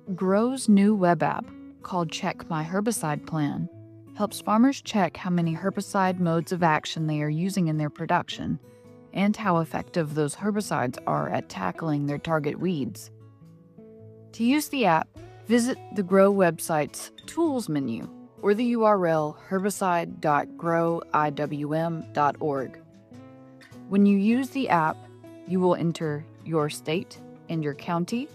Grow's new web app, called Check My Herbicide Plan, helps farmers check how many herbicide modes of action they are using in their production and how effective those herbicides are at tackling their target weeds. To use the app, visit the Grow website's Tools menu or the URL herbicide.growiwm.org. When you use the app, you will enter your state and your county,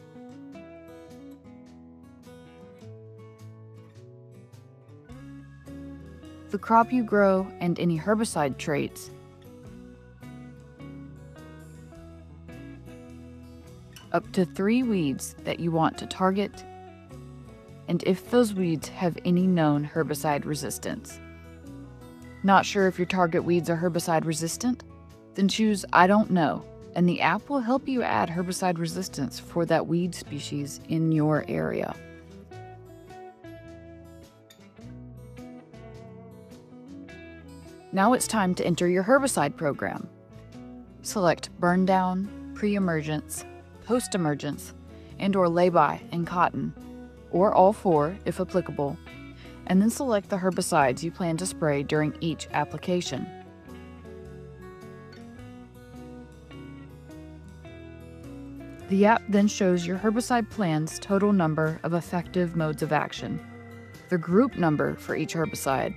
the crop you grow, and any herbicide traits, up to 3 weeds that you want to target, and if those weeds have any known herbicide resistance. Not sure if your target weeds are herbicide resistant? Then choose I don't know, and the app will help you add herbicide resistance for that weed species in your area. Now it's time to enter your herbicide program. Select Burn Down, Pre-Emergence, Post-Emergence, and/or Lay-By in cotton, or all 4 if applicable, and then select the herbicides you plan to spray during each application. The app then shows your herbicide plan's total number of effective modes of action, the group number for each herbicide,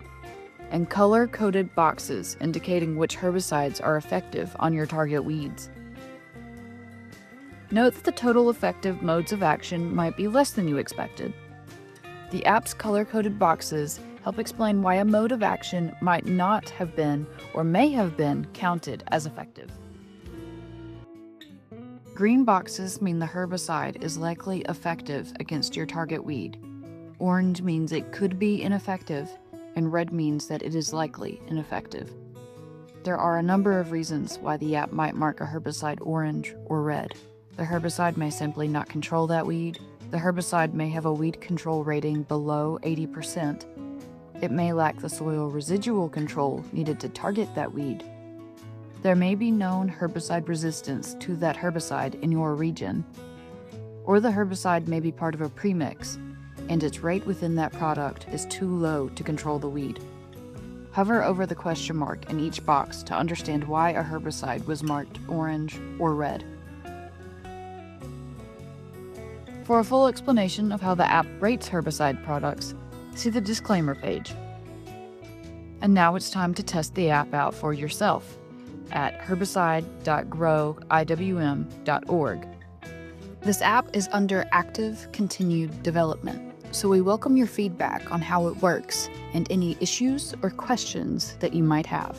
and color-coded boxes indicating which herbicides are effective on your target weeds. Note that the total effective modes of action might be less than you expected. The app's color-coded boxes help explain why a mode of action might not have been or may have been counted as effective. Green boxes mean the herbicide is likely effective against your target weed. Orange means it could be ineffective, and red means that it is likely ineffective. There are a number of reasons why the app might mark a herbicide orange or red. The herbicide may simply not control that weed. The herbicide may have a weed control rating below 80%. It may lack the soil residual control needed to target that weed. There may be known herbicide resistance to that herbicide in your region, or the herbicide may be part of a premix, and its rate within that product is too low to control the weed. Hover over the question mark in each box to understand why a herbicide was marked orange or red. For a full explanation of how the app rates herbicide products, see the disclaimer page. And now it's time to test the app out for yourself at herbicide.growiwm.org. This app is under active continued development, so we welcome your feedback on how it works and any issues or questions that you might have.